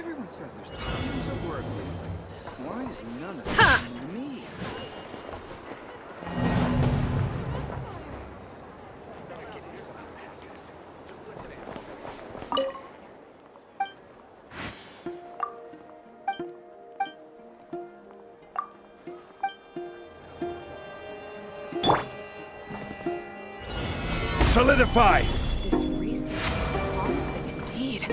Everyone says there's tons of work lately. Why is none of it happening to me? Solidify! This research is promising indeed.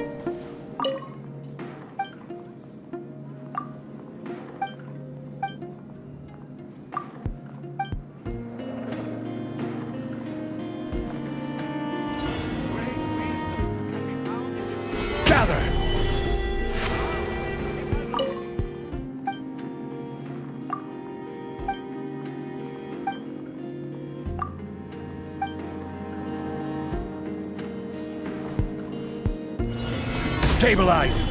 Gather! Stabilize!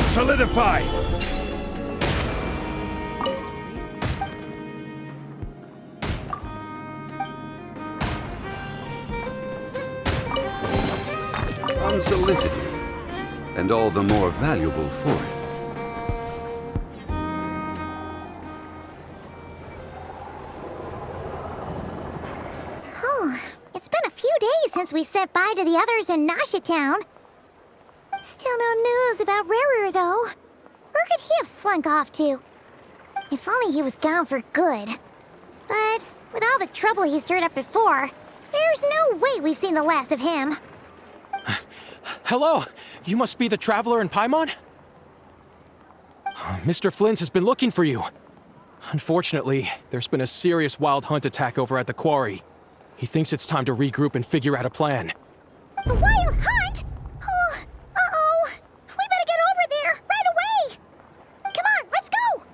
Solidify! This research. Unsolicited, and all the more valuable for it. It's been a few days since we said bye to the others in Nasha Town. Still no news about Rarer, though. Where could he have slunk off to? If only he was gone for good. But with all the trouble he stirred up before, there's no way we've seen the last of him. Hello! You must be the traveler in Paimon? Mr. Flint has been looking for you. Unfortunately, there's been a serious wild hunt attack over at the quarry. He thinks it's time to regroup and figure out a plan. The Wild Hunt? Oh, uh-oh. We better get over there, right away! Come on, let's go!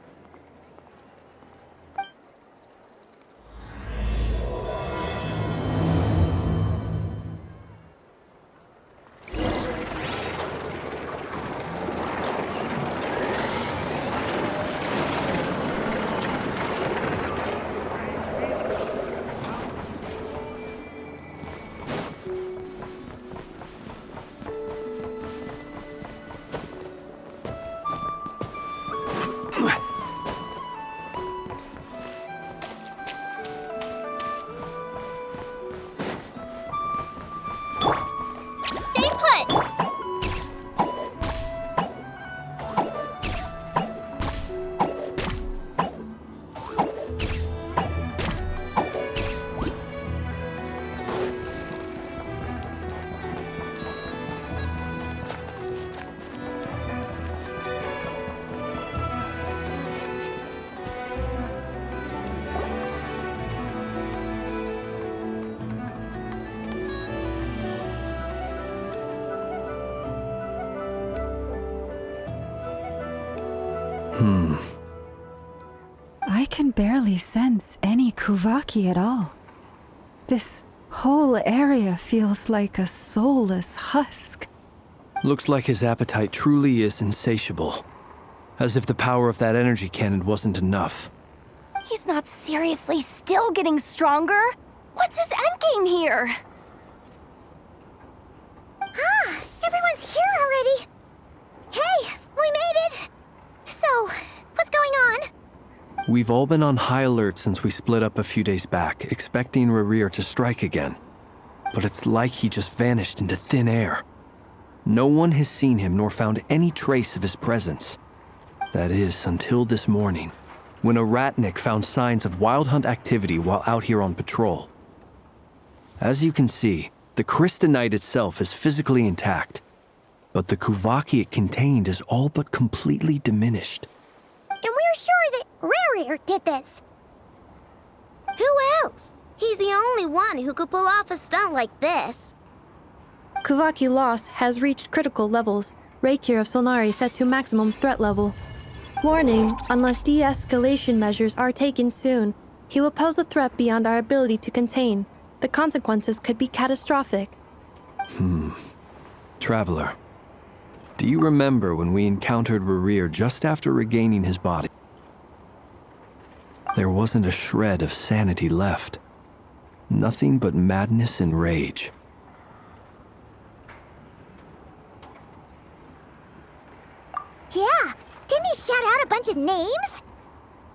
Stay put! I can barely sense any Kuvaki at all. This whole area feels like a soulless husk. Looks like his appetite truly is insatiable. As if the power of that energy cannon wasn't enough. He's not seriously still getting stronger? What's his endgame here? Ah, everyone's here already. Hey, we made it. So, what's going on? We've all been on high alert since we split up a few days back, expecting Rarir to strike again. But it's like he just vanished into thin air. No one has seen him nor found any trace of his presence. That is, until this morning, when a Ratnik found signs of wild hunt activity while out here on patrol. As you can see, the Crystonite itself is physically intact, but the Kuvaki it contained is all but completely diminished. And we're sure that Rarir did this. Who else? He's the only one who could pull off a stunt like this. Kuvaki loss has reached critical levels. Reikir of Solnari set to maximum threat level. Warning, unless de-escalation measures are taken soon, he will pose a threat beyond our ability to contain. The consequences could be catastrophic. Traveler, Do you remember when we encountered Rerir just after regaining his body? There wasn't a shred of sanity left. Nothing but madness and rage. Yeah, didn't he shout out a bunch of names?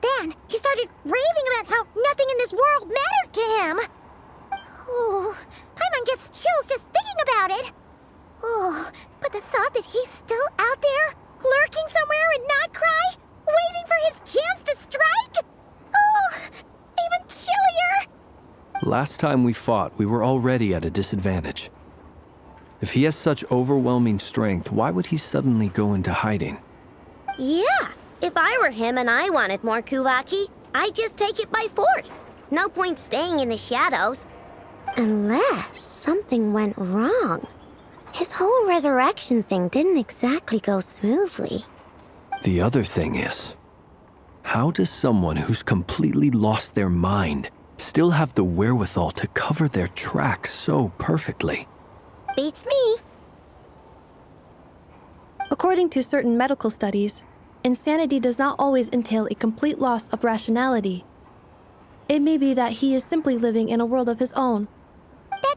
Then he started raving about how nothing in this world mattered to him. Oh, Paimon gets chills just thinking about it. Oh, but the thought that he's still out there, lurking somewhere in Notcry, waiting for his chance to strike? Oh, even chillier. Last time we fought, we were already at a disadvantage. If he has such overwhelming strength, why would he suddenly go into hiding? Yeah, if I were him and I wanted more Kuvaki, I'd just take it by force. No point staying in the shadows. Unless something went wrong. His whole resurrection thing didn't exactly go smoothly. The other thing is, how does someone who's completely lost their mind still have the wherewithal to cover their tracks so perfectly? Beats me. According to certain medical studies, insanity does not always entail a complete loss of rationality. It may be that he is simply living in a world of his own. That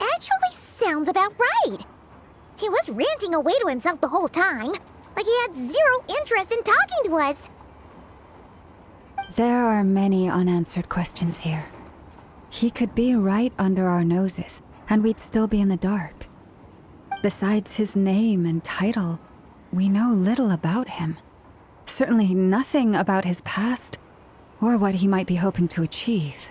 actually sounds about right. He was ranting away to himself the whole time, like he had zero interest in talking to us. There are many unanswered questions here. He could be right under our noses, and we'd still be in the dark. Besides his name and title, we know little about him. Certainly nothing about his past, or what he might be hoping to achieve.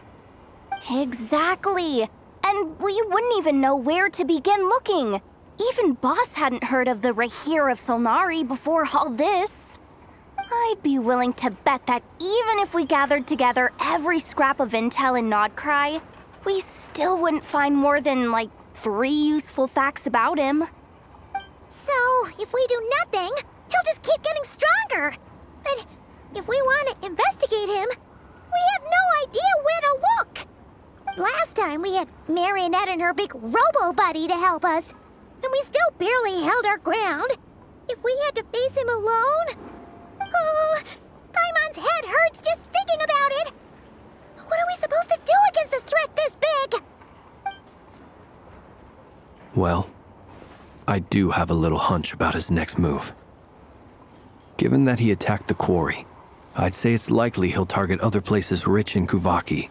Exactly. And we wouldn't even know where to begin looking. Even Boss hadn't heard of the Rahir of Solnari before all this. I'd be willing to bet that even if we gathered together every scrap of intel in Nodcry, we still wouldn't find more than, like, 3 useful facts about him. So, if we do nothing, he'll just keep getting stronger. But if we want to investigate him, we have no idea where to look. Last time we had Marionette and her big robo-buddy to help us, and we still barely held our ground. If we had to face him alone... Oh, Paimon's head hurts just thinking about it. What are we supposed to do against a threat this big? Well, I do have a little hunch about his next move. Given that he attacked the quarry, I'd say it's likely he'll target other places rich in Kuvaki.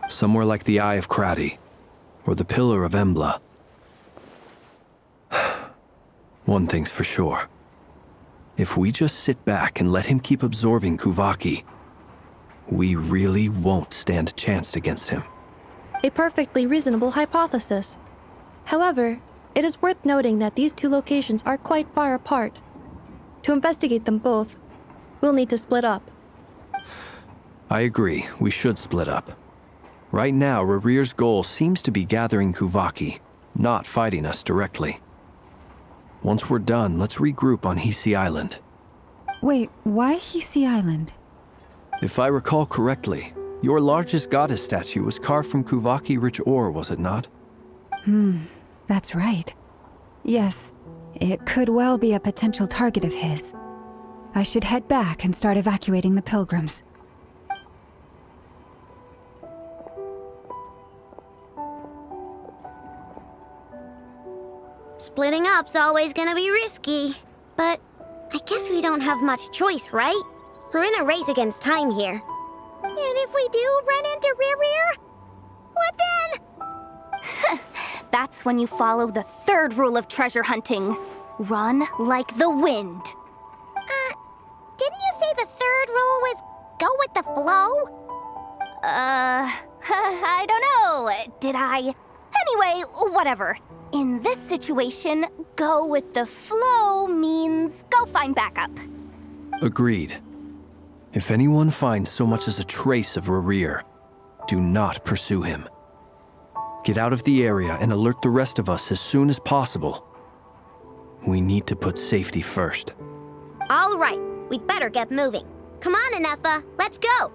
Somewhere like the Eye of Krati, or the Pillar of Embla. One thing's for sure. If we just sit back and let him keep absorbing Kuvaki, we really won't stand a chance against him. A perfectly reasonable hypothesis. However, it is worth noting that these two locations are quite far apart. To investigate them both, we'll need to split up. I agree, we should split up. Right now, Rerir's goal seems to be gathering Kuvaki, not fighting us directly. Once we're done, let's regroup on Hisi Island. Wait, why Hisi Island? If I recall correctly, your largest goddess statue was carved from Kuvaki-rich ore, was it not? That's right. Yes, it could well be a potential target of his. I should head back and start evacuating the pilgrims. Splitting up's always gonna be risky. But I guess we don't have much choice, right? We're in a race against time here. And if we do run into Rerir, what then? That's when you follow the 3rd rule of treasure hunting. Run like the wind. Didn't you say the 3rd rule was go with the flow? I don't know. Did I? Anyway, whatever. In this situation, go with the flow means go find backup. Agreed. If anyone finds so much as a trace of Rerir, do not pursue him. Get out of the area and alert the rest of us as soon as possible. We need to put safety first. All right, we'd better get moving. Come on, Anefa, let's go.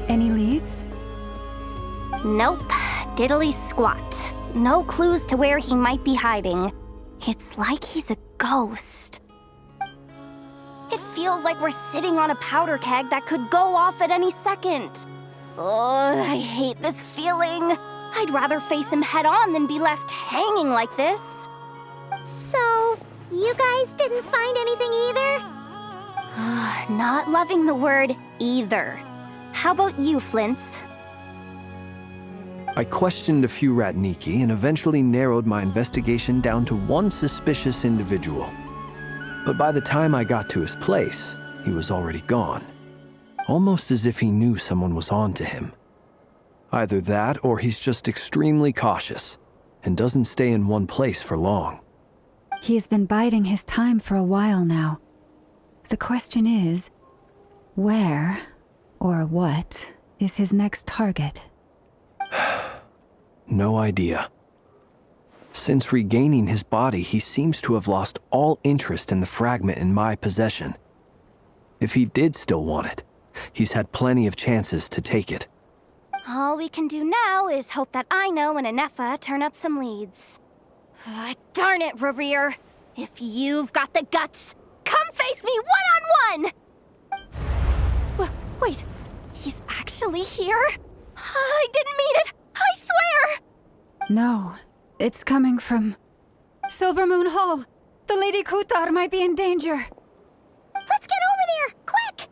Any leads? Nope. Diddly squat. No clues to where he might be hiding. It's like he's a ghost. It feels like we're sitting on a powder keg that could go off at any second. Ugh, I hate this feeling. I'd rather face him head on than be left hanging like this. So, you guys didn't find anything either? Not loving the word either. How about you, Flint's? I questioned a few Ratniki and eventually narrowed my investigation down to one suspicious individual. But by the time I got to his place, he was already gone. Almost as if he knew someone was on to him. Either that or he's just extremely cautious and doesn't stay in one place for long. He's been biding his time for a while now. The question is, where or what is his next target? No idea. Since regaining his body, he seems to have lost all interest in the fragment in my possession. If he did still want it, he's had plenty of chances to take it. All we can do now is hope that Ino and Anefa turn up some leads. Darn it, Rarir. If you've got the guts, come face me one-on-one! Wait, he's actually here? I didn't mean it! I swear! No, it's coming from Silver Moon Hall. The Lady Kutar might be in danger. Let's get over there, quick!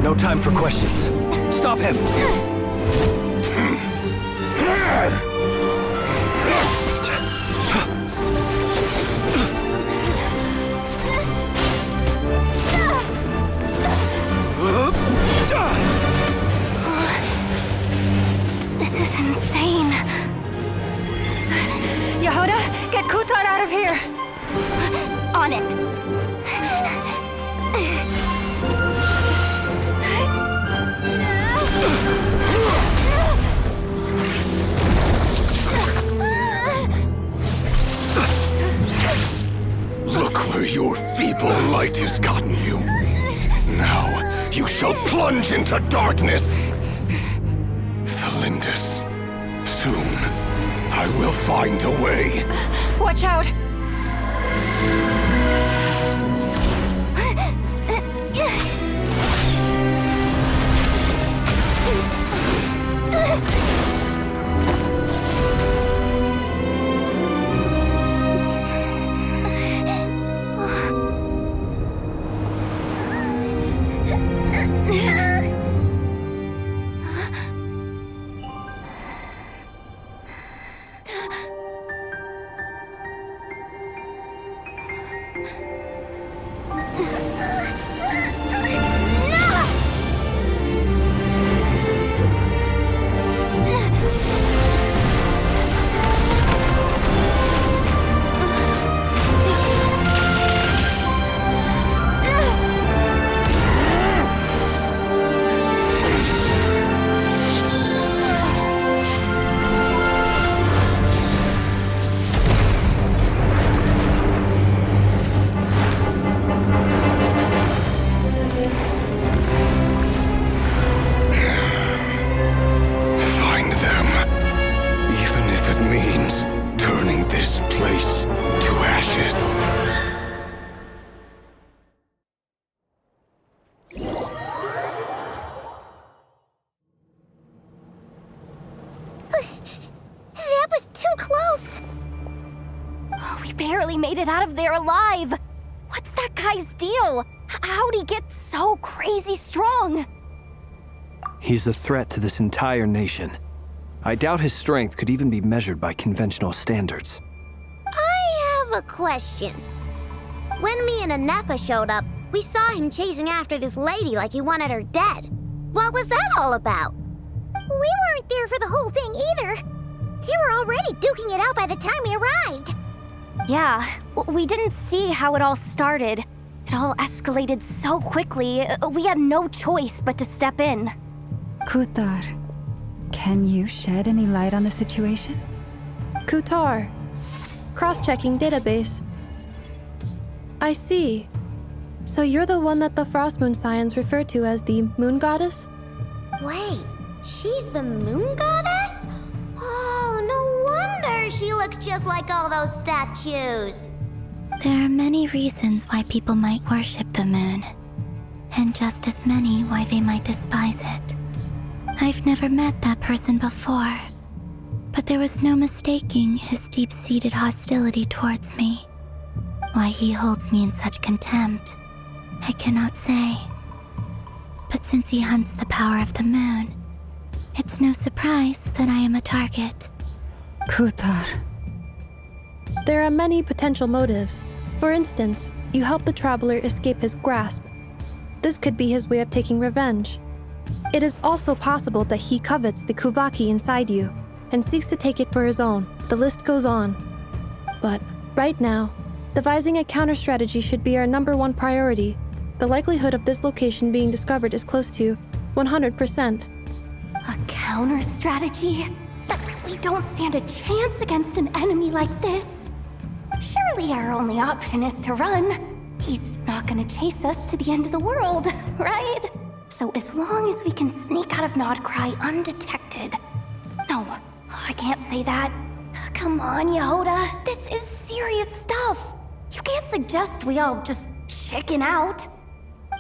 No time for questions. Stop him! This is insane. Yehuda, get Kutar out of here! On it. Look where your feeble light has gotten you. Now you shall plunge into darkness. Thelindis, soon I will find a way. Watch out! Made it out of there alive. What's that guy's deal? How'd he get so crazy strong? He's a threat to this entire nation. I doubt his strength could even be measured by conventional standards. I have a question. When me and Anefa showed up, we saw him chasing after this lady like he wanted her dead. What was that all about? We weren't there for the whole thing either. They were already duking it out by the time we arrived. Yeah, we didn't see how it all started. It all escalated so quickly, we had no choice but to step in. Kutar, can you shed any light on the situation? Kutar. Cross-checking database. I see. So you're the one that the Frost Moon Scions refer to as the Moon Goddess? Wait, she's the Moon Goddess? Oh, no wonder she looks just like all those statues. There are many reasons why people might worship the moon, and just as many why they might despise it. I've never met that person before, but there was no mistaking his deep-seated hostility towards me. Why he holds me in such contempt, I cannot say. But since he hunts the power of the moon, it's no surprise that I am a target. Kutar. There are many potential motives. For instance, you help the traveler escape his grasp. This could be his way of taking revenge. It is also possible that he covets the Kuvaki inside you and seeks to take it for his own. The list goes on. But right now, devising a counter-strategy should be our #1 priority. The likelihood of this location being discovered is close to 100%. A counter-strategy? We don't stand a chance against an enemy like this. Surely our only option is to run. He's not gonna chase us to the end of the world, right? So as long as we can sneak out of Nodcry undetected. No, I can't say that. Come on, Yehoda, this is serious stuff. You can't suggest we all just chicken out.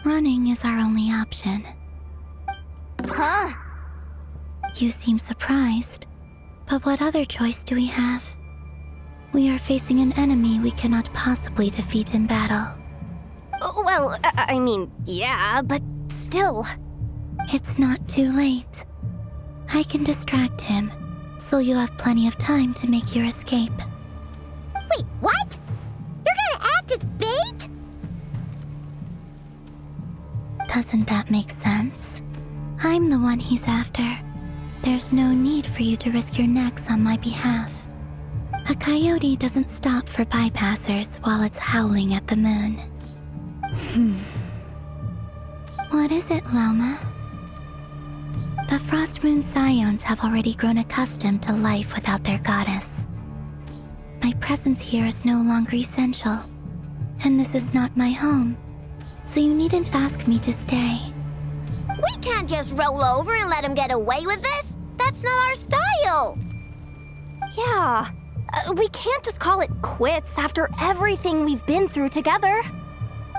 Running is our only option. Huh? You seem surprised, but what other choice do we have? We are facing an enemy we cannot possibly defeat in battle. Well, I mean, yeah, but still. It's not too late. I can distract him, so you'll have plenty of time to make your escape. Wait, what? You're gonna act as bait? Doesn't that make sense? I'm the one he's after. There's no need for you to risk your necks on my behalf. A coyote doesn't stop for bypassers while it's howling at the moon. What is it, Loma? The Frost Moon Scions have already grown accustomed to life without their goddess. My presence here is no longer essential, and this is not my home, so you needn't ask me to stay. We can't just roll over and let him get away with this. That's not our style. Yeah, we can't just call it quits after everything we've been through together.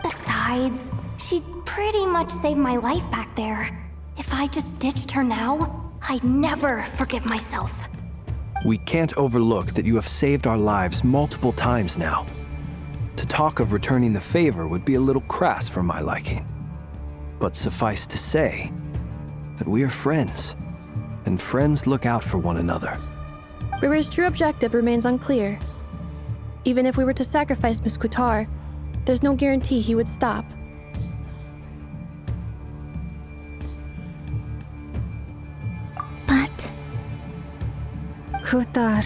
Besides, she'd pretty much saved my life back there. If I just ditched her now, I'd never forgive myself. We can't overlook that you have saved our lives multiple times now. To talk of returning the favor would be a little crass for my liking. But suffice to say that we are friends, and friends look out for one another. River's true objective remains unclear. Even if we were to sacrifice Miss Kutar, there's no guarantee he would stop. But Kutar,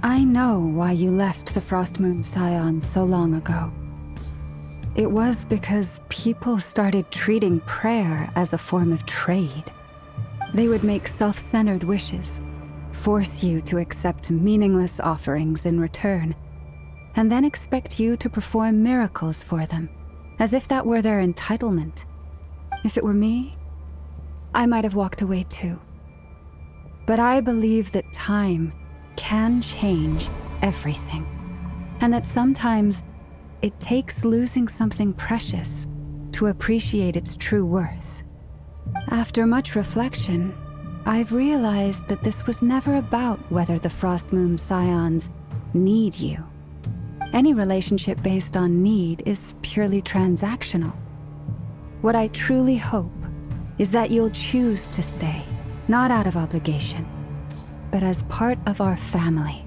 I know why you left the Frost Moon Scions so long ago. It was because people started treating prayer as a form of trade. They would make self-centered wishes, force you to accept meaningless offerings in return, and then expect you to perform miracles for them, as if that were their entitlement. If it were me, I might have walked away too. But I believe that time can change everything, and that sometimes it takes losing something precious to appreciate its true worth. After much reflection, I've realized that this was never about whether the Frost Moon Scions need you. Any relationship based on need is purely transactional. What I truly hope is that you'll choose to stay, not out of obligation, but as part of our family.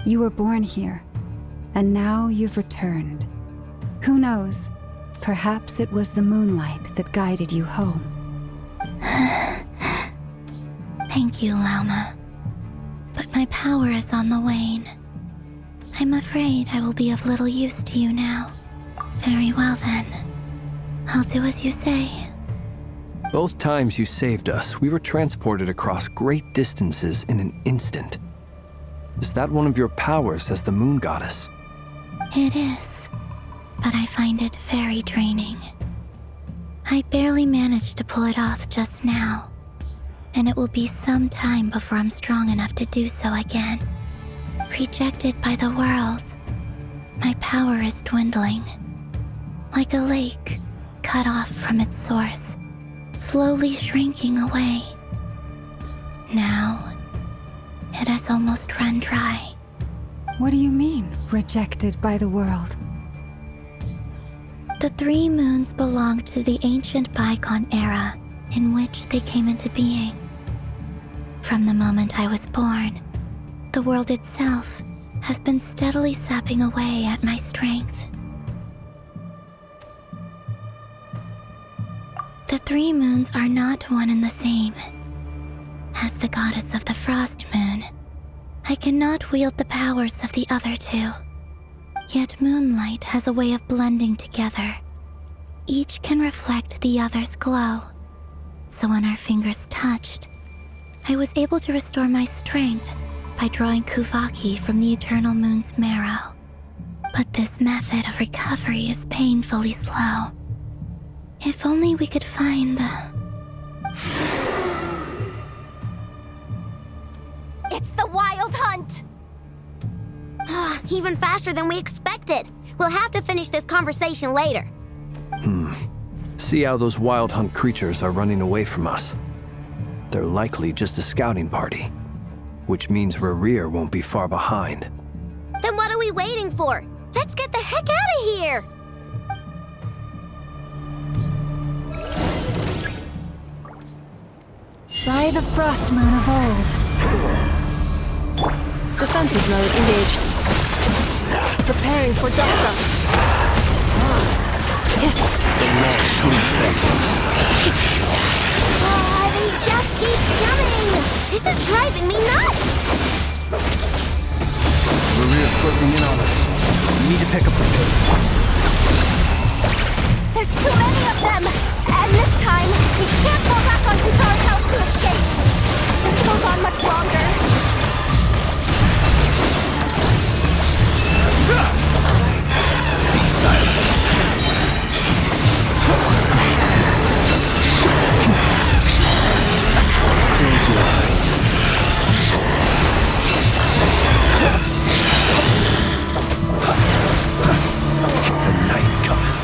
You were born here, and now you've returned. Who knows? Perhaps it was the moonlight that guided you home. Thank you, Lauma. But my power is on the wane. I'm afraid I will be of little use to you now. Very well then. I'll do as you say. Both times you saved us, we were transported across great distances in an instant. Is that one of your powers as the moon goddess? It is, but I find it very draining. I barely managed to pull it off just now, and it will be some time before I'm strong enough to do so again. Rejected by the world, my power is dwindling. Like a lake cut off from its source, slowly shrinking away. Now, it has almost run dry. What do you mean, rejected by the world? The 3 moons belonged to the ancient bygone era in which they came into being. From the moment I was born, the world itself has been steadily sapping away at my strength. The 3 moons are not one and the same. As the goddess of the frost moon, I cannot wield the powers of the other 2. Yet Moonlight has a way of blending together. Each can reflect the other's glow. So when our fingers touched, I was able to restore my strength by drawing Kuvaki from the eternal moon's marrow. But this method of recovery is painfully slow. If only we could find the... It's the Wild Hunt! Even faster than we expected. We'll have to finish this conversation later. See how those Wild Hunt creatures are running away from us. They're likely just a scouting party, which means Rerir won't be far behind. Then what are we waiting for? Let's get the heck out of here! By the frost moon of old. Defensive mode engaged. Preparing for dust-up. They just keep coming! This is driving me nuts! Rerir's closing in on us. We need to pick up the pace. There's too many of them! And this time, we can't fall back on Kutar's house to escape! This goes on much longer. Be silent. Close your eyes. The night cometh.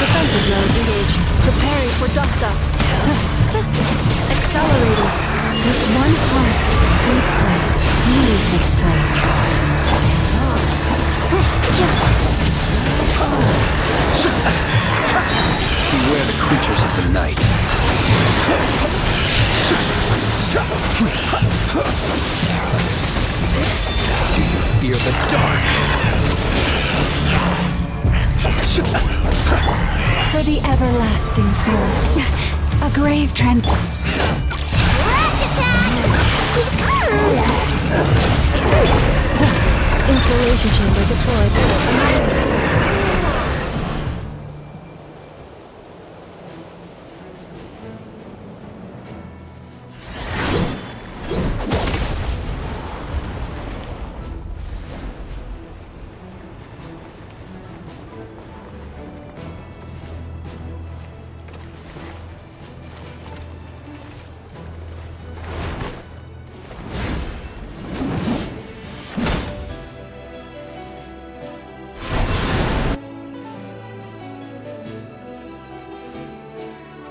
Defensive mode engaged. Preparing for dust-up. Accelerating. With one heart, we pray. Leave this place. Beware the creatures of the night. Do you fear the dark? For the everlasting forest. A grave trend. Flash attack! Installation chamber deployed.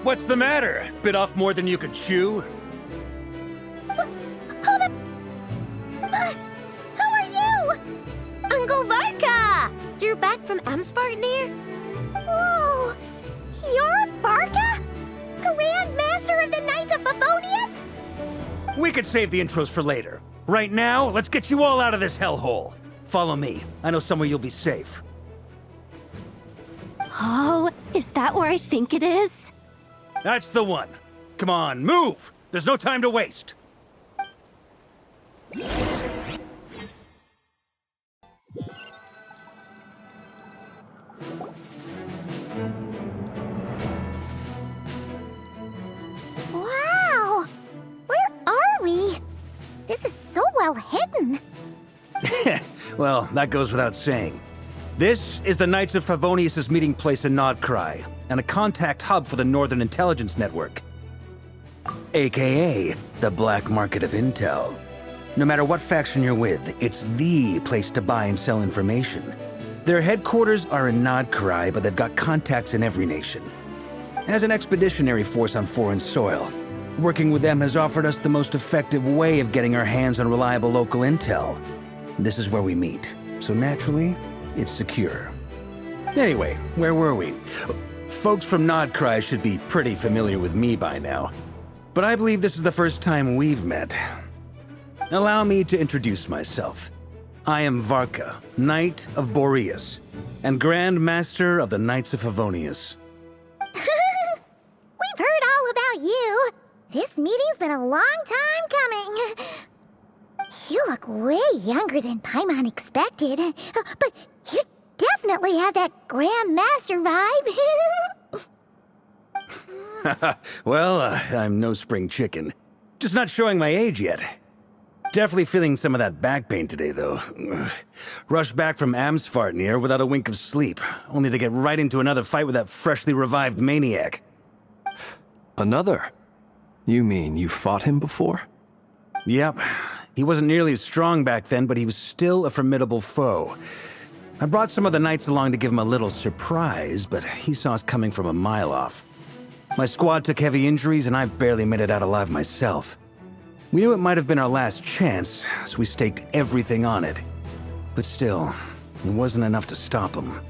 What's the matter? Bit off more than you could chew? Who are you? Uncle Varka! You're back from Amsvartnir? Whoa! You're Varka? Grand Master of the Knights of We could save the intros for later. Right now, let's get you all out of this hellhole. Follow me. I know somewhere you'll be safe. Oh, is that where I think it is? That's the one. Come on, move! There's no time to waste. Wow! Where are we? This is so well hidden. Well, that goes without saying. This is the Knights of Favonius' meeting place in Nodcry, and a contact hub for the Northern Intelligence Network. AKA, the black market of intel. No matter what faction you're with, it's the place to buy and sell information. Their headquarters are in Nodcry, but they've got contacts in every nation. As an expeditionary force on foreign soil, working with them has offered us the most effective way of getting our hands on reliable local intel. This is where we meet, so naturally, it's secure. Anyway, where were we? Folks from Nodcry should be pretty familiar with me by now, but I believe this is the first time we've met. Allow me to introduce myself. I am Varka, Knight of Boreas, and Grand Master of the Knights of Favonius. We've heard all about you. This meeting's been a long time coming. You look way younger than Paimon expected, but you definitely have that Grand Master vibe. Well, I'm no spring chicken. Just not showing my age yet. Definitely feeling some of that back pain today, though. Rushed back from Amsfartnir without a wink of sleep, only to get right into another fight with that freshly revived maniac. Another? You mean you fought him before? Yep. He wasn't nearly as strong back then, but he was still a formidable foe. I brought some of the knights along to give him a little surprise, but he saw us coming from a mile off. My squad took heavy injuries, and I barely made it out alive myself. We knew it might have been our last chance, so we staked everything on it. But still, it wasn't enough to stop him.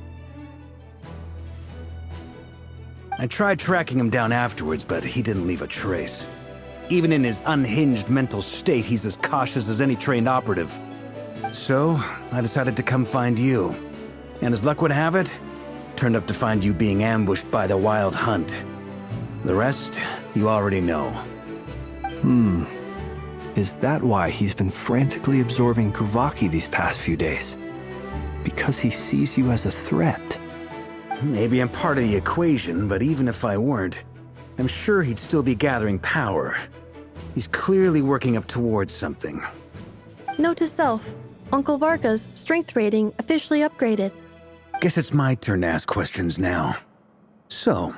I tried tracking him down afterwards, but he didn't leave a trace. Even in his unhinged mental state, he's as cautious as any trained operative. So, I decided to come find you. And as luck would have it, turned up to find you being ambushed by the Wild Hunt. The rest, you already know. Is that why he's been frantically absorbing Kuvaki these past few days? Because he sees you as a threat? Maybe I'm part of the equation, but even if I weren't, I'm sure he'd still be gathering power. He's clearly working up towards something. Note to self, Uncle Varka's strength rating officially upgraded. Guess it's my turn to ask questions now. So,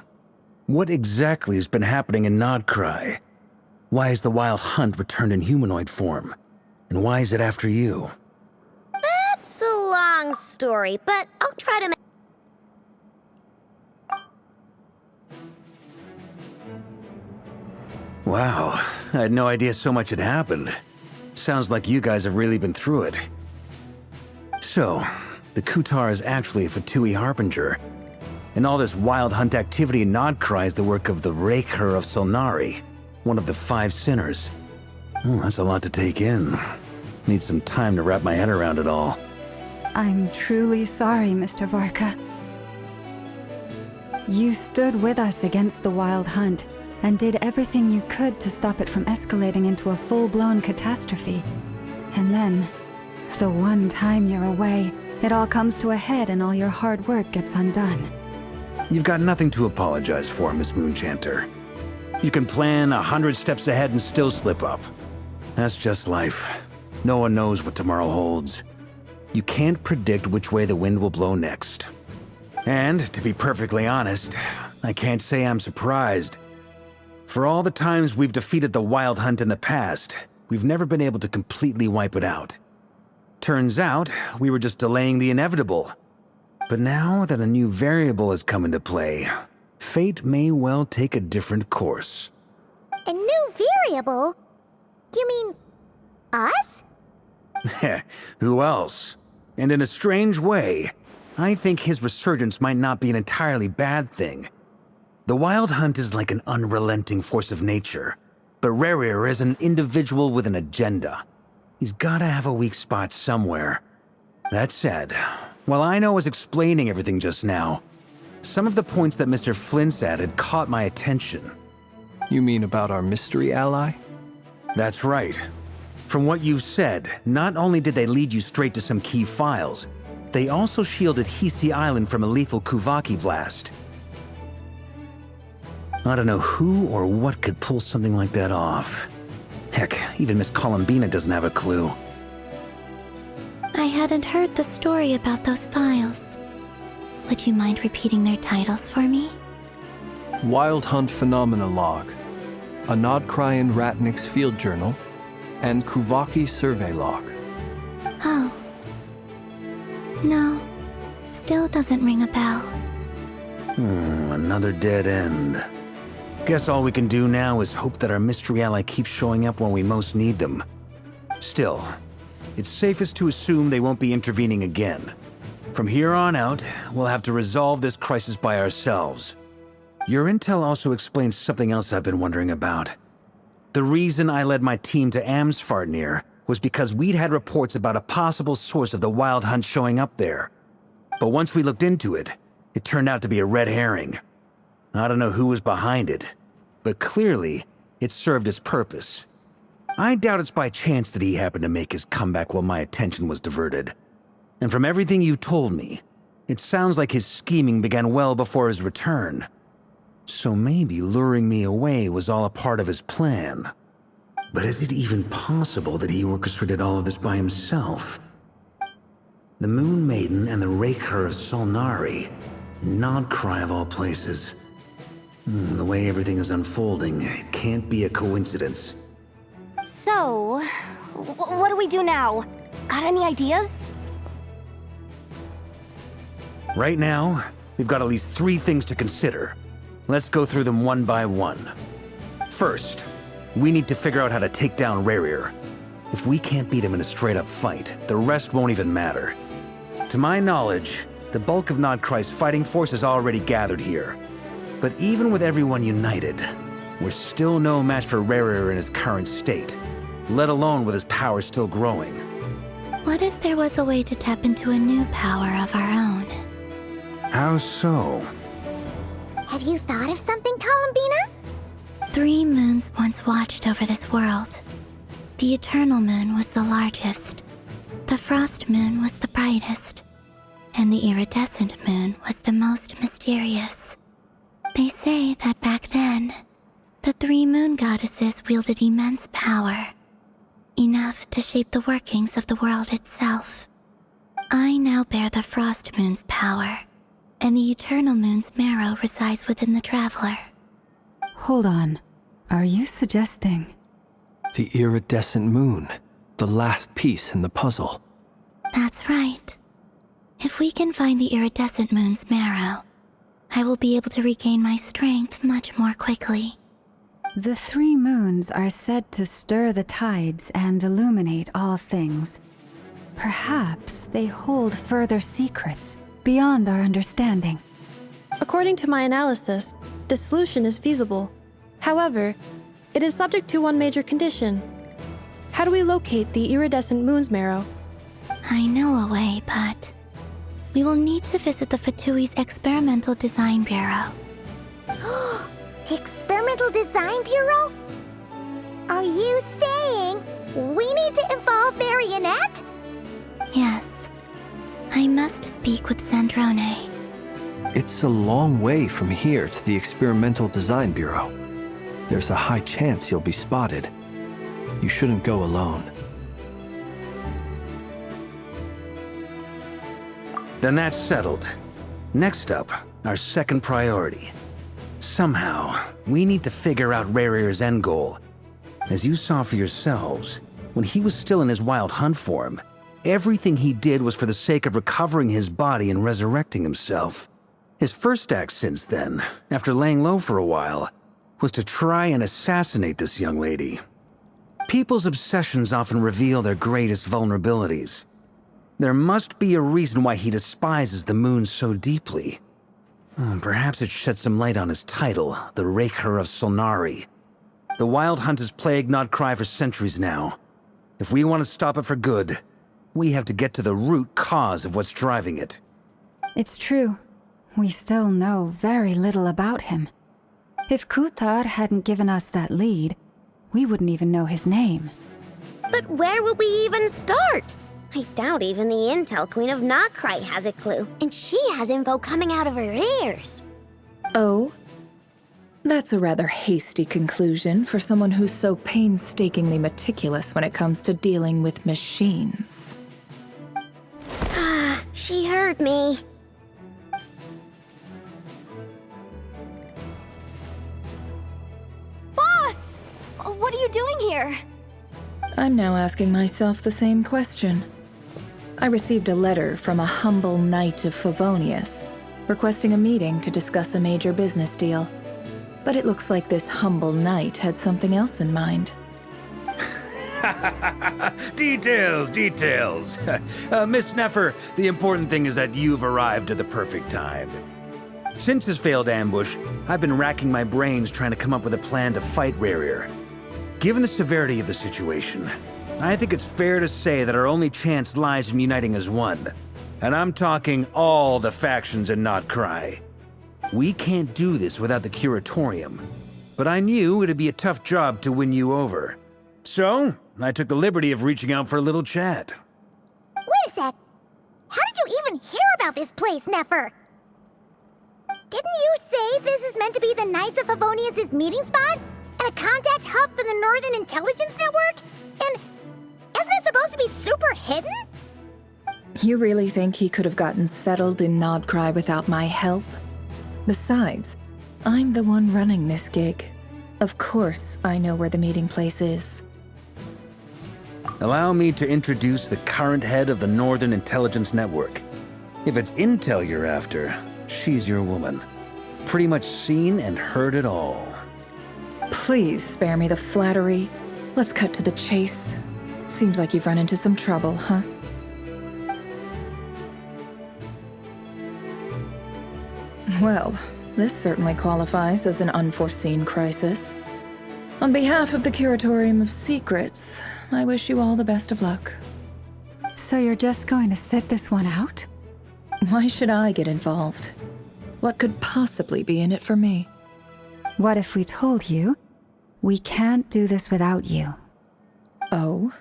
what exactly has been happening in Nodcry? Why is the Wild Hunt returned in humanoid form? And why is it after you? That's a long story, but I'll try to make... Wow, I had no idea so much had happened. Sounds like you guys have really been through it. So, the Kutar is actually a Fatui Harbinger. And all this Wild Hunt activity in Nodcry is the work of the Raker of Solnari, one of the 5 sinners. That's a lot to take in. Need some time to wrap my head around it all. I'm truly sorry, Mr. Varka. You stood with us against the Wild Hunt and did everything you could to stop it from escalating into a full-blown catastrophe. And then, the one time you're away, it all comes to a head and all your hard work gets undone. You've got nothing to apologize for, Miss Moonchanter. You can plan 100 steps ahead and still slip up. That's just life. No one knows what tomorrow holds. You can't predict which way the wind will blow next. And, to be perfectly honest, I can't say I'm surprised. For all the times we've defeated the Wild Hunt in the past, we've never been able to completely wipe it out. Turns out, we were just delaying the inevitable. But now that a new variable has come into play, fate may well take a different course. A new variable? You mean... us? Who else? And in a strange way, I think his resurgence might not be an entirely bad thing. The Wild Hunt is like an unrelenting force of nature. But Rerir is an individual with an agenda. He's gotta have a weak spot somewhere. That said, while I was explaining everything just now, some of the points that Mr. Flynn said had caught my attention. You mean about our mystery ally? That's right. From what you've said, not only did they lead you straight to some key files, they also shielded Hisi Island from a lethal Kuvaki blast. I don't know who or what could pull something like that off. Heck, even Miss Columbina doesn't have a clue. I hadn't heard the story about those files. Would you mind repeating their titles for me? Wild Hunt Phenomena Log, a Nodcrian Ratnik's Field Journal, and Kuvaki Survey Log. Oh. No. Still doesn't ring a bell. Another dead end. Guess all we can do now is hope that our mystery ally keeps showing up when we most need them. Still, it's safest to assume they won't be intervening again. From here on out, we'll have to resolve this crisis by ourselves. Your intel also explains something else I've been wondering about. The reason I led my team to Amsfarnir was because we'd had reports about a possible source of the Wild Hunt showing up there. But once we looked into it, it turned out to be a red herring. I don't know who was behind it, but clearly, it served its purpose. I doubt it's by chance that he happened to make his comeback while my attention was diverted. And from everything you told me, it sounds like his scheming began well before his return. So maybe luring me away was all a part of his plan. But is it even possible that he orchestrated all of this by himself? The Moon Maiden and the Raker of Solnari. Nodcry of all places. The way everything is unfolding, it can't be a coincidence. So, what do we do now? Got any ideas? Right now, we've got at least 3 things to consider. Let's go through them one by one. First, we need to figure out how to take down Rerir. If we can't beat him in a straight-up fight, the rest won't even matter. To my knowledge, the bulk of Nodcry's fighting force is already gathered here. But even with everyone united, we're still no match for Rerir in his current state, let alone with his power still growing. What if there was a way to tap into a new power of our own? How so? Have you thought of something, Columbina? 3 moons once watched over this world. The Eternal Moon was the largest. The Frost Moon was the brightest. And the Iridescent Moon was the most mysterious. They say that back then, the 3 moon goddesses wielded immense power. Enough to shape the workings of the world itself. I now bear the Frost Moon's power, and the Eternal Moon's marrow resides within the Traveler. Hold on. Are you suggesting? The Iridescent Moon, the last piece in the puzzle. That's right. If we can find the Iridescent Moon's marrow, I will be able to regain my strength much more quickly. The 3 moons are said to stir the tides and illuminate all things. Perhaps they hold further secrets beyond our understanding. According to my analysis, the solution is feasible. However, it is subject to one major condition. How do we locate the Iridescent Moon's marrow? I know a way, but we will need to visit the Fatui's Experimental Design Bureau. The Experimental Design Bureau? Are you saying we need to involve Marionette? Yes. I must speak with Sandrone. It's a long way from here to the Experimental Design Bureau. There's a high chance you'll be spotted. You shouldn't go alone. Then that's settled. Next up, our second priority. Somehow, we need to figure out Rerir's end goal. As you saw for yourselves, when he was still in his Wild Hunt form, everything he did was for the sake of recovering his body and resurrecting himself. His first act since then, after laying low for a while, was to try and assassinate this young lady. People's obsessions often reveal their greatest vulnerabilities. There must be a reason why he despises the moon so deeply. Perhaps it sheds some light on his title, the Raker of Solnari. The Wild Hunt has plagued Notcry for centuries now. If we want to stop it for good, we have to get to the root cause of what's driving it. It's true. We still know very little about him. If Kuthar hadn't given us that lead, we wouldn't even know his name. But where would we even start? I doubt even the Intel Queen of Notcry has a clue, and she has info coming out of her ears. Oh? That's a rather hasty conclusion for someone who's so painstakingly meticulous when it comes to dealing with machines. She heard me. Boss! What are you doing here? I'm now asking myself the same question. I received a letter from a humble knight of Favonius, requesting a meeting to discuss a major business deal. But it looks like this humble knight had something else in mind. Details. Miss Sneffer, the important thing is that you've arrived at the perfect time. Since his failed ambush, I've been racking my brains trying to come up with a plan to fight Rerir. Given the severity of the situation, I think it's fair to say that our only chance lies in uniting as one. And I'm talking all the factions in Notcry. We can't do this without the Curatorium, but I knew it'd be a tough job to win you over. So, I took the liberty of reaching out for a little chat. Wait a sec. How did you even hear about this place, Nefer? Didn't you say this is meant to be the Knights of Favonius' meeting spot? And a contact hub for the Northern Intelligence Network? And isn't it supposed to be super hidden? You really think he could have gotten settled in Notcry without my help? Besides, I'm the one running this gig. Of course I know where the meeting place is. Allow me to introduce the current head of the Northern Intelligence Network. If it's intel you're after, she's your woman. Pretty much seen and heard it all. Please spare me the flattery. Let's cut to the chase. Seems like you've run into some trouble, huh? Well, this certainly qualifies as an unforeseen crisis. On behalf of the Curatorium of Secrets, I wish you all the best of luck. So you're just going to sit this one out? Why should I get involved? What could possibly be in it for me? What if we told you we can't do this without you? Oh?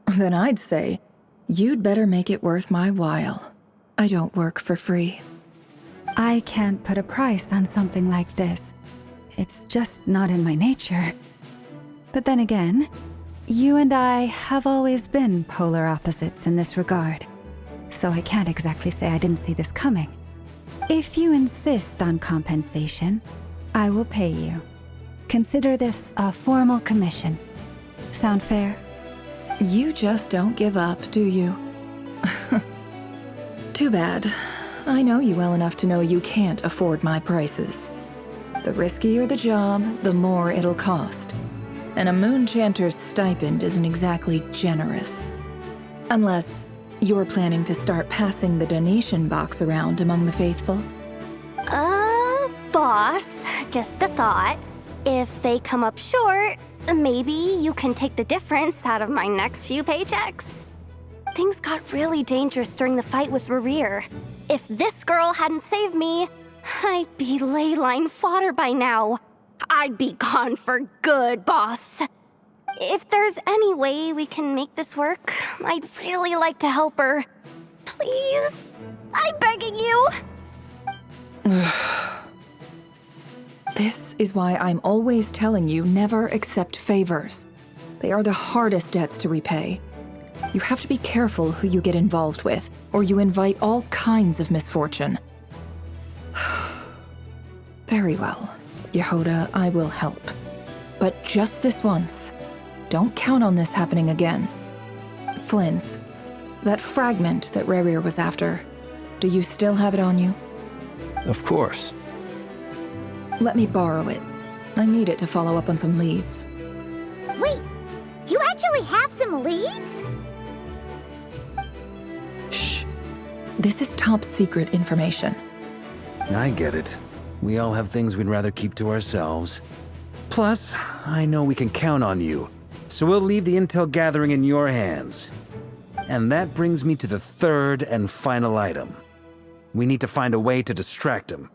Then I'd say you'd better make it worth my while. I don't work for free. I can't put a price on something like this. It's just not in my nature. But then again, you and I have always been polar opposites in this regard. So I can't exactly say I didn't see this coming. If you insist on compensation, I will pay you. Consider this a formal commission. Sound fair? You just don't give up, do you? Too bad. I know you well enough to know you can't afford my prices. The riskier the job, the more it'll cost. And a Moonchanter's stipend isn't exactly generous. Unless you're planning to start passing the donation box around among the faithful. Boss, just a thought. If they come up short, maybe you can take the difference out of my next few paychecks. Things got really dangerous during the fight with Rerir. If this girl hadn't saved me, I'd be ley line fodder by now. I'd be gone for good, boss. If there's any way we can make this work, I'd really like to help her. Please, I'm begging you. This is why I'm always telling you never accept favors. They are the hardest debts to repay. You have to be careful who you get involved with, or you invite all kinds of misfortune. Very well, Yehoda, I will help. But just this once. Don't count on this happening again. Flynn's, that fragment that Rerir was after, do you still have it on you? Of course. Let me borrow it. I need it to follow up on some leads. Wait, you actually have some leads? Shh. This is top secret information. I get it. We all have things we'd rather keep to ourselves. Plus, I know we can count on you, so we'll leave the intel gathering in your hands. And that brings me to the third and final item. We need to find a way to distract him.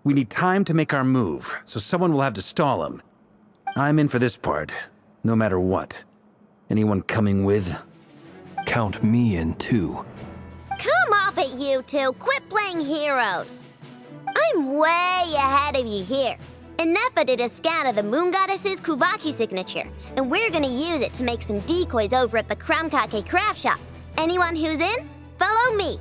We need time to make our move, so someone will have to stall him. I'm in for this part, no matter what. Anyone coming with? Count me in too. Come off it, you two. Quit playing heroes. I'm way ahead of you here. Enefa did a scan of the Moon Goddess's Kuvaki signature, and we're gonna use it to make some decoys over at the Krumkake craft shop. Anyone who's in, follow me.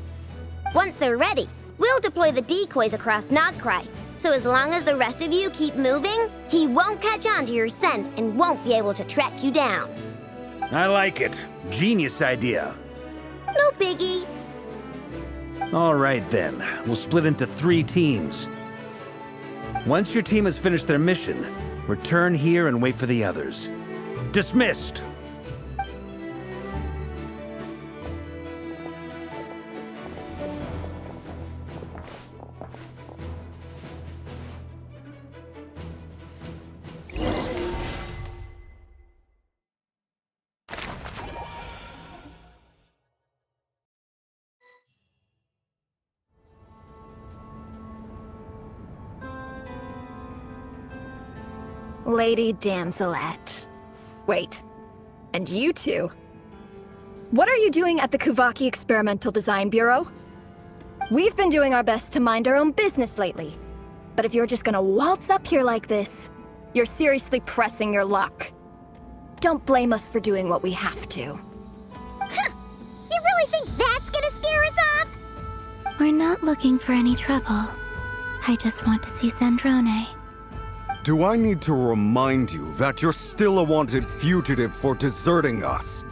Once they're ready, we'll deploy the decoys across Nogcry. So as long as the rest of you keep moving, he won't catch on to your scent and won't be able to track you down. I like it. Genius idea. No biggie. All right then, we'll split into 3 teams. Once your team has finished their mission, return here and wait for the others. Dismissed! Lady Damselette. Wait. And you two? What are you doing at the Kuvaki Experimental Design Bureau? We've been doing our best to mind our own business lately. But if you're just gonna waltz up here like this, you're seriously pressing your luck. Don't blame us for doing what we have to. Huh! You really think that's gonna scare us off? We're not looking for any trouble. I just want to see Zandrone. Do I need to remind you that you're still a wanted fugitive for deserting us?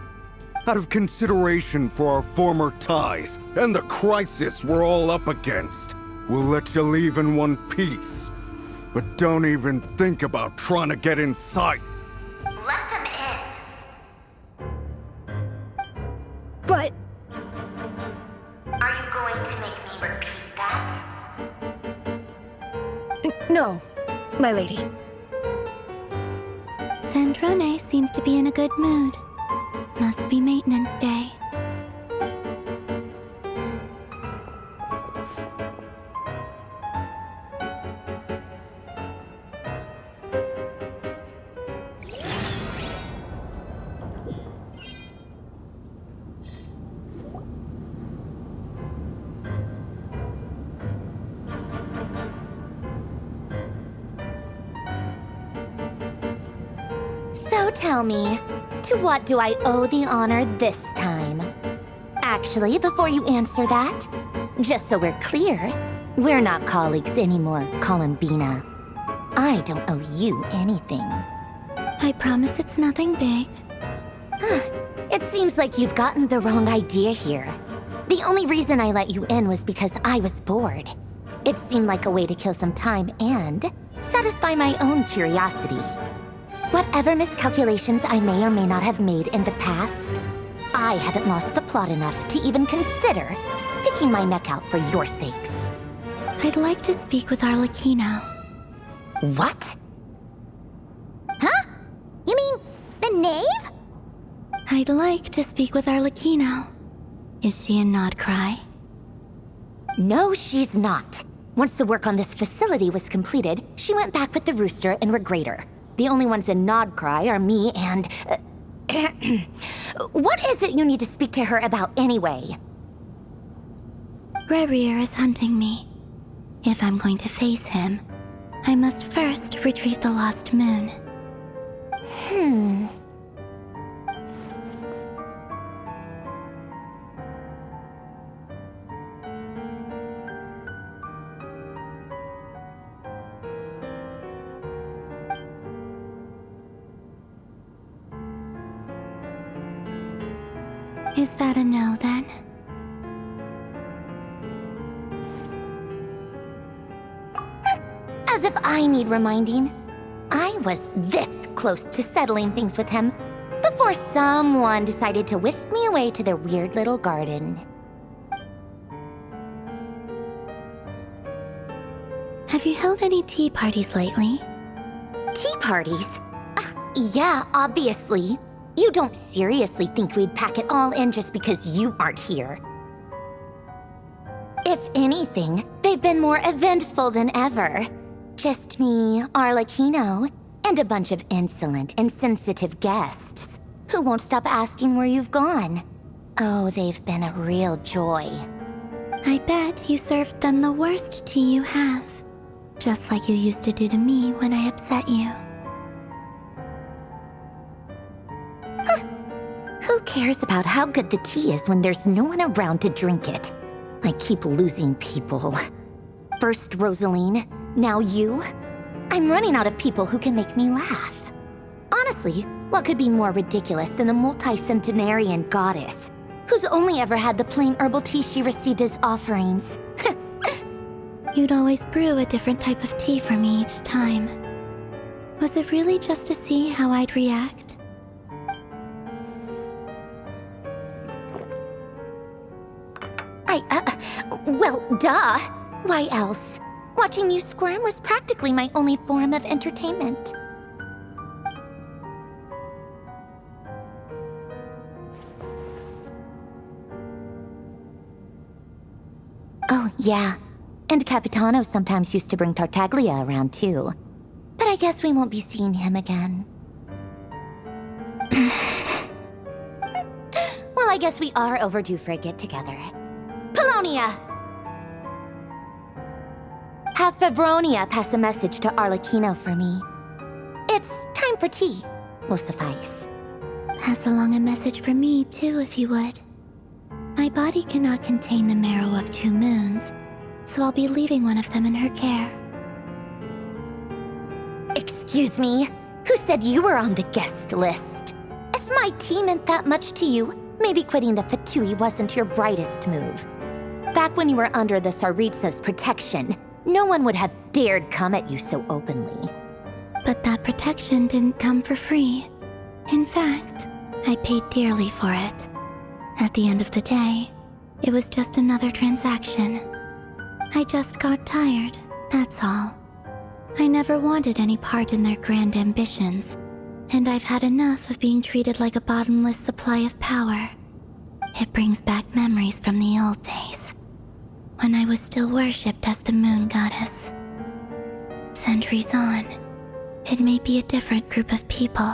Out of consideration for our former ties and the crisis we're all up against, we'll let you leave in one piece. But don't even think about trying to get inside. Let them in. But... Are you going to make me repeat that? No, my lady. Zandrone seems to be in a good mood. Must be maintenance day. So tell me, to what do I owe the honor this time? Actually, before you answer that, just so we're clear, we're not colleagues anymore, Columbina. I don't owe you anything. I promise it's nothing big. It seems like you've gotten the wrong idea here. The only reason I let you in was because I was bored. It seemed like a way to kill some time and satisfy my own curiosity. Whatever miscalculations I may or may not have made in the past, I haven't lost the plot enough to even consider sticking my neck out for your sakes. I'd like to speak with Arlecchino. What? Huh? You mean the knave? I'd like to speak with Arlecchino. Is she in Nodcry? No, she's not. Once the work on this facility was completed, she went back with the Rooster and Regrator. The only ones in Nodcry are me and... What is it you need to speak to her about anyway? Rerir is hunting me. If I'm going to face him, I must first retrieve the lost moon. Is that a no, then? As if I need reminding. I was this close to settling things with him before someone decided to whisk me away to their weird little garden. Have you held any tea parties lately? tea parties? Yeah, obviously. You don't seriously think we'd pack it all in just because you aren't here. If anything, they've been more eventful than ever. Just me, Arlecchino, and a bunch of insolent, insensitive guests who won't stop asking where you've gone. Oh, they've been a real joy. I bet you served them the worst tea you have. Just like you used to do to me when I upset you. Who cares about how good the tea is when there's no one around to drink it? I keep losing people. First Rosaline, now you. I'm running out of people who can make me laugh. Honestly, what could be more ridiculous than a multi-centenarian goddess who's only ever had the plain herbal tea she received as offerings? You'd always brew a different type of tea for me each time. Was it really just to see how I'd react? Well, duh. Why else? Watching you squirm was practically my only form of entertainment. Oh, yeah. And Capitano sometimes used to bring Tartaglia around, too. But I guess we won't be seeing him again. Well, I guess we are overdue for a get-together. Polonia! Have Febronia pass a message to Arlecchino for me. It's time for tea. Will suffice. Pass along a message for me, too, if you would. My body cannot contain the marrow of 2 moons, so I'll be leaving one of them in her care. Excuse me? Who said you were on the guest list? If my tea meant that much to you, maybe quitting the Fatui wasn't your brightest move. Back when you were under the Tsaritsa's protection, no one would have dared come at you so openly. But that protection didn't come for free. In fact, I paid dearly for it. At the end of the day, it was just another transaction. I just got tired, that's all. I never wanted any part in their grand ambitions, and I've had enough of being treated like a bottomless supply of power. It brings back memories from the old days, when I was still worshipped as the moon goddess. Centuries on, it may be a different group of people,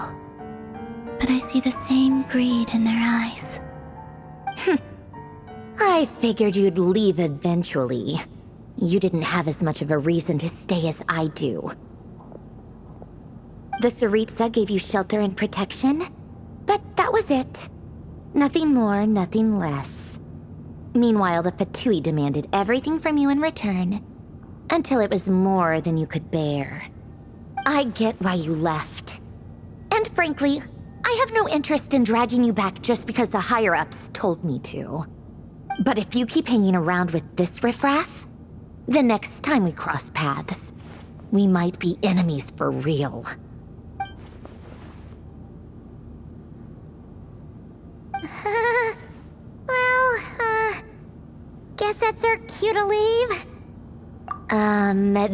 but I see the same greed in their eyes. I figured you'd leave eventually. You didn't have as much of a reason to stay as I do. The Tsaritsa gave you shelter and protection, but that was it. Nothing more, nothing less. Meanwhile, the Fatui demanded everything from you in return, until it was more than you could bear. I get why you left. And frankly, I have no interest in dragging you back just because the higher-ups told me to. But if you keep hanging around with this riffraff, the next time we cross paths, we might be enemies for real. Guess that's our cue to leave.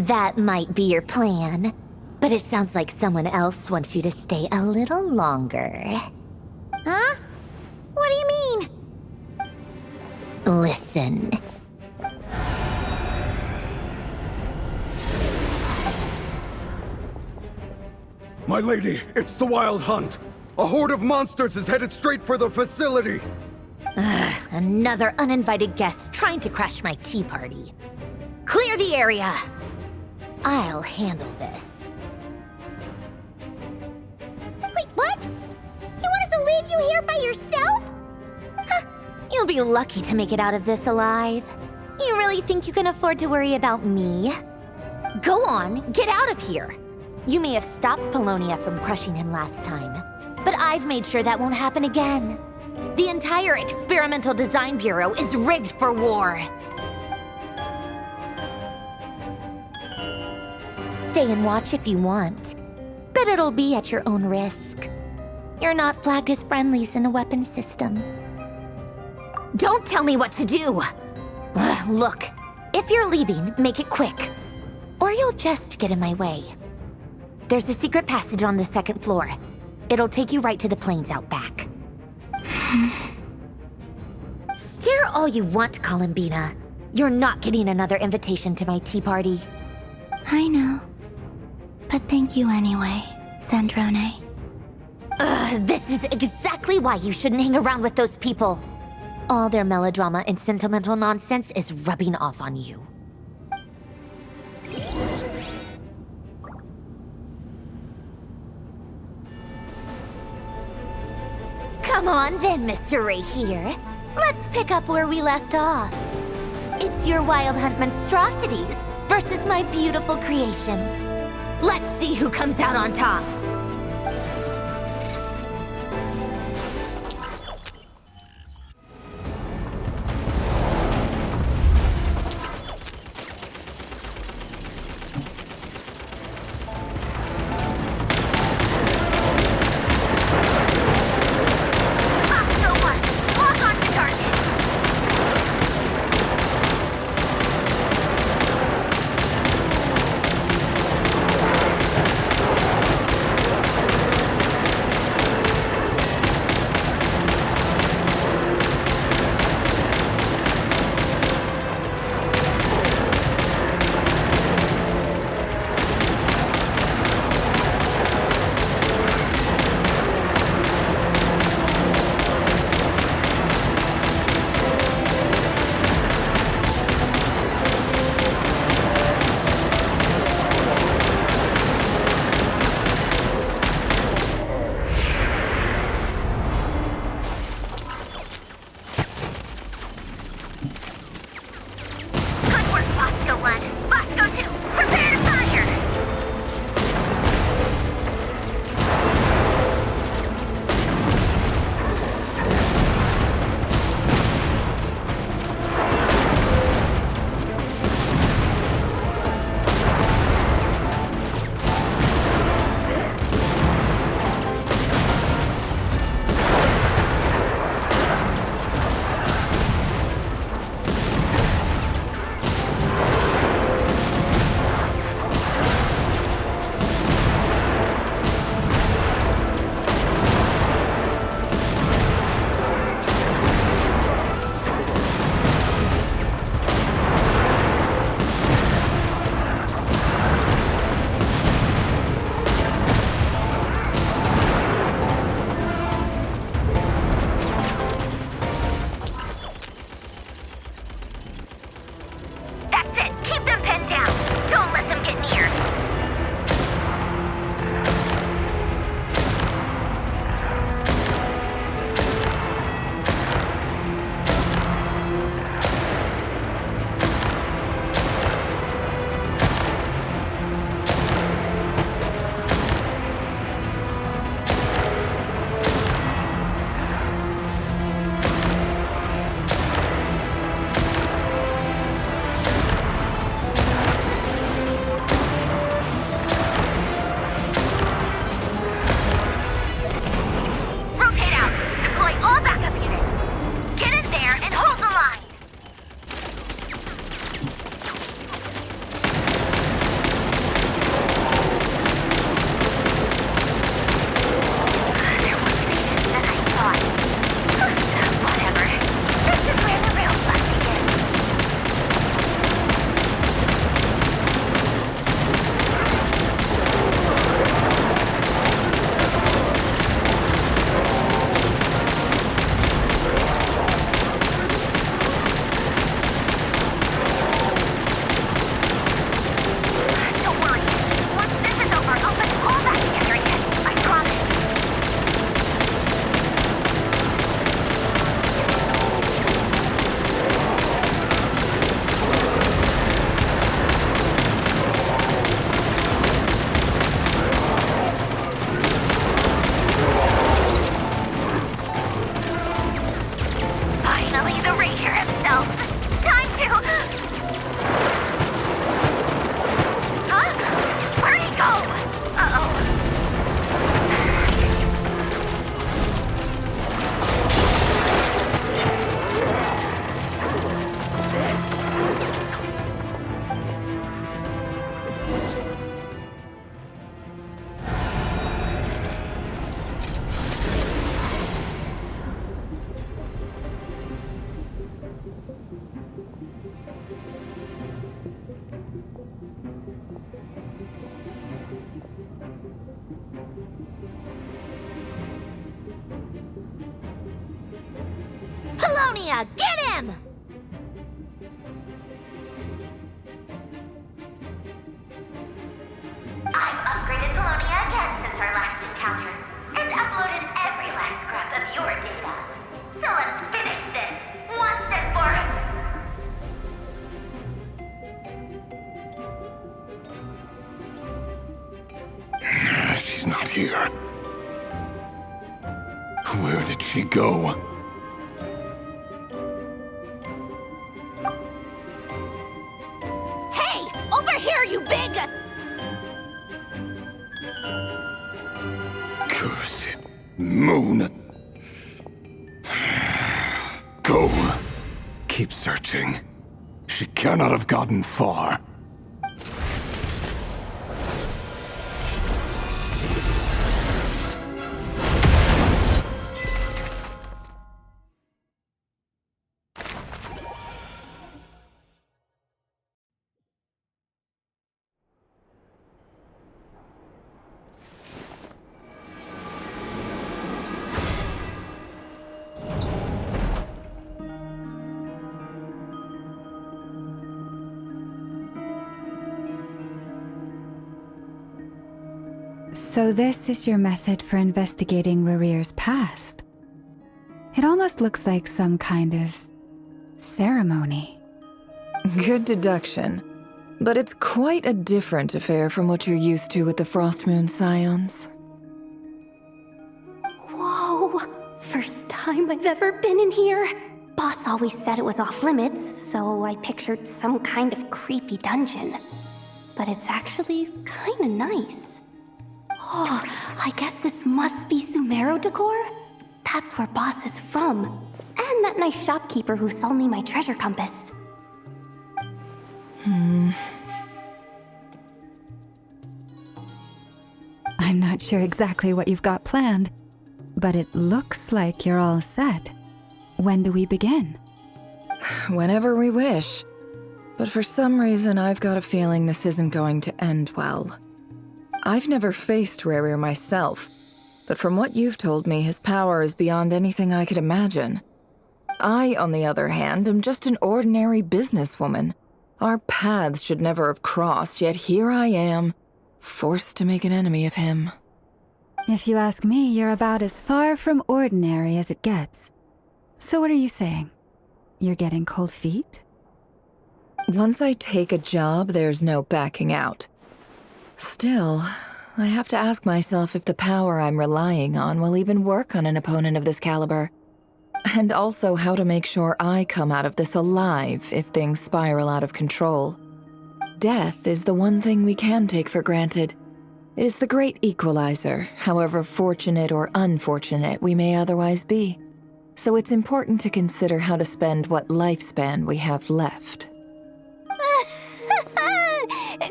That might be your plan. But it sounds like someone else wants you to stay a little longer. Huh? What do you mean? Listen. My lady, it's the Wild Hunt. A horde of monsters is headed straight for the facility. Another uninvited guest trying to crash my tea party. Clear the area. I'll handle this. Wait, what? You want us to leave you here by yourself? You'll be lucky to make it out of this alive. You really think you can afford to worry about me? Go on, get out of here. You may have stopped Polonia from crushing him last time, but I've made sure that won't happen again. The entire Experimental Design Bureau is rigged for war. Stay and watch if you want, but it'll be at your own risk. You're not flagged as friendlies in the weapons system. Don't tell me what to do! Look, if you're leaving, make it quick, or you'll just get in my way. There's a secret passage on the second floor. It'll take you right to the plains out back. Stare all you want, Columbina. You're not getting another invitation to my tea party. I know. But thank you anyway, Sandrone. Ugh, this is exactly why you shouldn't hang around with those people. All their melodrama and sentimental nonsense is rubbing off on you. Come on then, Mr. Ray here. Let's pick up where we left off. It's your wild hunt monstrosities versus my beautiful creations. Let's see who comes out on top. Polonia, get him! I've upgraded Polonia again since our last encounter, and uploaded every last scrap of your data. So let's finish this, once and for She's not here. Where did she go? Hey! Over here, you big... Curse it. Moon. Go. Keep searching. She cannot have gotten far. So this is your method for investigating Rarir's past? It almost looks like some kind of ceremony. Good deduction. But it's quite a different affair from what you're used to with the Frostmoon Scions. Whoa! First time I've ever been in here. Boss always said it was off limits, so I pictured some kind of creepy dungeon. But it's actually kinda nice. Oh, I guess this must be Sumero decor? That's where Boss is from. And that nice shopkeeper who sold me my treasure compass. I'm not sure exactly what you've got planned, but it looks like you're all set. When do we begin? Whenever we wish. But for some reason, I've got a feeling this isn't going to end well. I've never faced Rarir myself, but from what you've told me, his power is beyond anything I could imagine. I, on the other hand, am just an ordinary businesswoman. Our paths should never have crossed, yet here I am, forced to make an enemy of him. If you ask me, you're about as far from ordinary as it gets. So what are you saying? You're getting cold feet? Once I take a job, there's no backing out. Still, I have to ask myself if the power I'm relying on will even work on an opponent of this caliber. And also how to make sure I come out of this alive if things spiral out of control. Death is the one thing we can take for granted. It is the great equalizer, however fortunate or unfortunate we may otherwise be. So it's important to consider how to spend what lifespan we have left.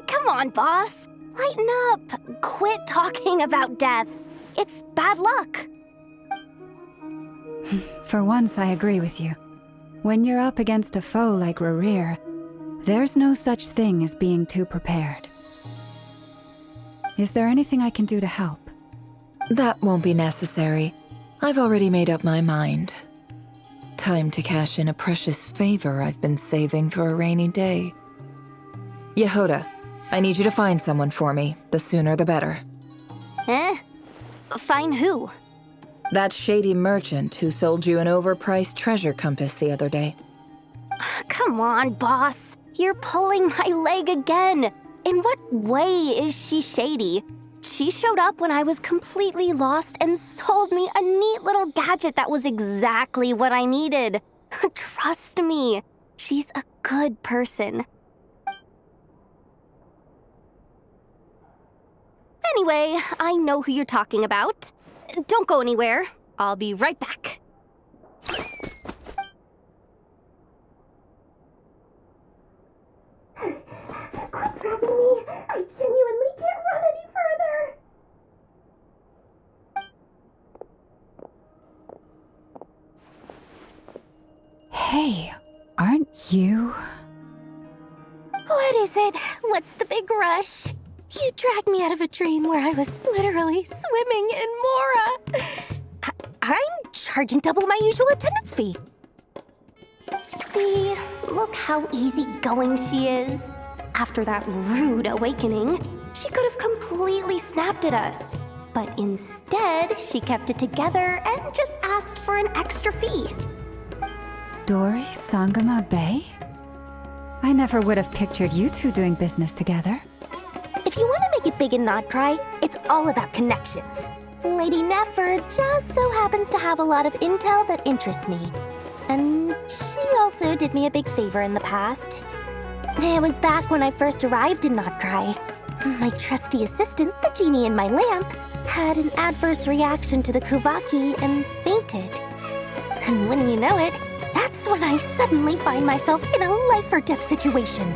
Come on, boss. Lighten up. Quit talking about death. It's bad luck. For once, I agree with you. When you're up against a foe like Rarir, there's no such thing as being too prepared. Is there anything I can do to help? That won't be necessary. I've already made up my mind. Time to cash in a precious favor I've been saving for a rainy day. Yehoda, I need you to find someone for me. The sooner the better. Find who? That shady merchant who sold you an overpriced treasure compass the other day. Come on, boss. You're pulling my leg again. In what way is she shady? She showed up when I was completely lost and sold me a neat little gadget that was exactly what I needed. Trust me, she's a good person. Anyway, I know who you're talking about. Don't go anywhere. I'll be right back. What's happening to me? I genuinely can't run any further. Hey, aren't you? What is it? What's the big rush? You dragged me out of a dream where I was literally swimming in Mora. I'm charging double my usual attendance fee. See, look how easygoing she is. After that rude awakening, she could have completely snapped at us. But instead, she kept it together and just asked for an extra fee. Dori Sangama Bay? I never would have pictured you two doing business together. If you want to make it big in Nodcry, it's all about connections. Lady Nefer just so happens to have a lot of intel that interests me. And she also did me a big favor in the past. It was back when I first arrived in Nodcry. My trusty assistant, the genie in my lamp, had an adverse reaction to the Kuvaki and fainted. And when you know it, that's when I suddenly find myself in a life-or-death situation.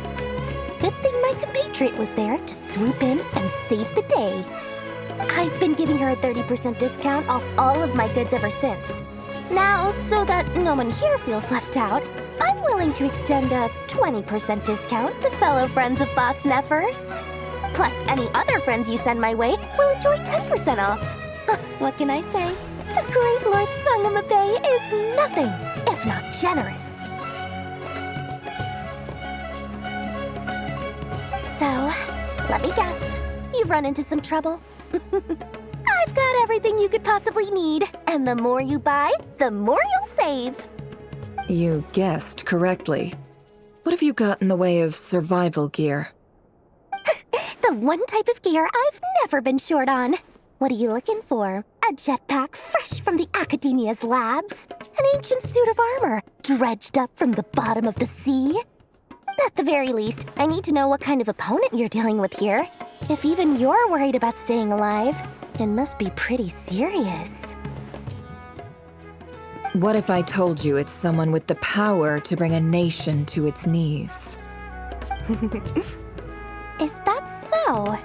Good thing my compatriot was there to swoop in and save the day. I've been giving her a 30% discount off all of my goods ever since. Now, so that no one here feels left out, I'm willing to extend a 20% discount to fellow friends of Boss Nefer. Plus, any other friends you send my way will enjoy 10% off. What can I say? The great Lord Sangama Bay is nothing if not generous. So, let me guess. You've run into some trouble? I've got everything you could possibly need, and the more you buy, the more you'll save. You guessed correctly. What have you got in the way of survival gear? The one type of gear I've never been short on. What are you looking for? A jetpack fresh from the Academia's labs? An ancient suit of armor dredged up from the bottom of the sea? At the very least, I need to know what kind of opponent you're dealing with here. If even you're worried about staying alive, it must be pretty serious. What if I told you it's someone with the power to bring a nation to its knees? Is that so?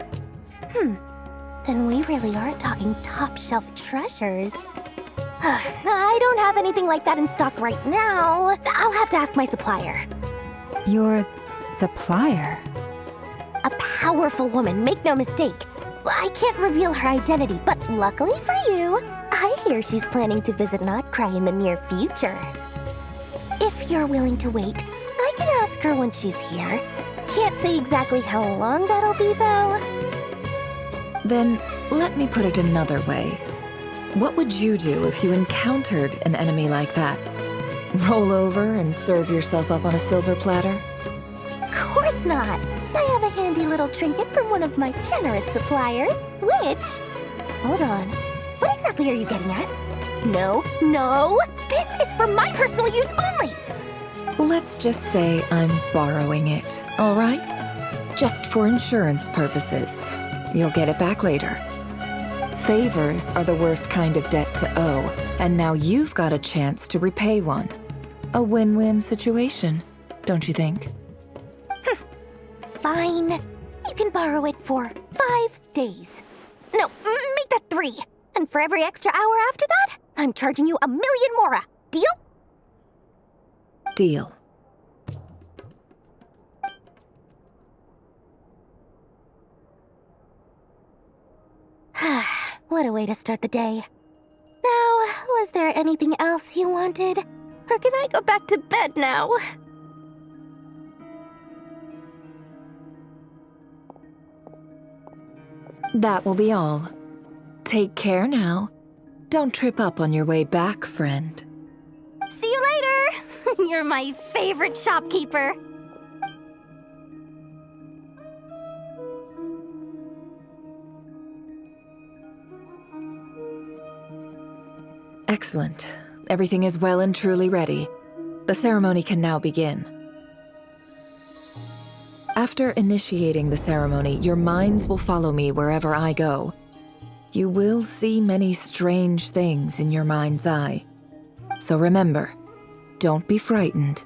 Then we really are talking top-shelf treasures. I don't have anything like that in stock right now. I'll have to ask my supplier. Your supplier? A powerful woman, make no mistake. I can't reveal her identity, but luckily for you, I hear she's planning to visit Nodcry in the near future. If you're willing to wait, I can ask her when she's here. Can't say exactly how long that'll be, though. Then, let me put it another way. What would you do if you encountered an enemy like that? Roll over and serve yourself up on a silver platter? Of course not! I have a handy little trinket from one of my generous suppliers, which... Hold on. What exactly are you getting at? No! This is for my personal use only! Let's just say I'm borrowing it, all right? Just for insurance purposes. You'll get it back later. Favors are the worst kind of debt to owe, and now you've got a chance to repay one. A win-win situation, don't you think? Fine. You can borrow it for 5 days. No, make that 3. And for every extra hour after that, I'm charging you 1 million mora. Deal? Deal. What a way to start the day. Now, was there anything else you wanted? Or can I go back to bed now? That will be all. Take care now. Don't trip up on your way back, friend. See you later! You're my favorite shopkeeper. Excellent. Everything is well and truly ready. The ceremony can now begin. After initiating the ceremony, your minds will follow me wherever I go. You will see many strange things in your mind's eye. So remember, don't be frightened,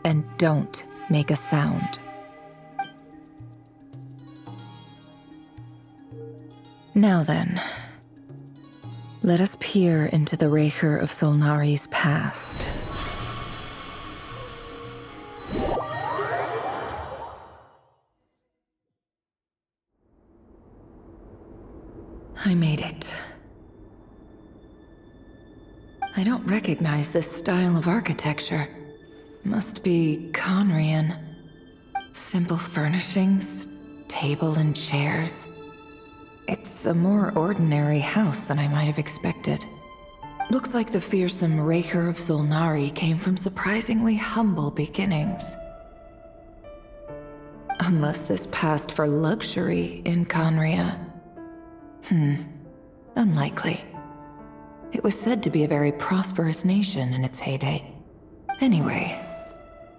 and don't make a sound. Now then, let us peer into the Raker of Solnari's past. I made it. I don't recognize this style of architecture. Must be Conrian. Simple furnishings, table and chairs. It's a more ordinary house than I might have expected. Looks like the fearsome Raker of Solnari came from surprisingly humble beginnings. Unless this passed for luxury in Conria. Unlikely. It was said to be a very prosperous nation in its heyday. Anyway,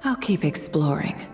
I'll keep exploring.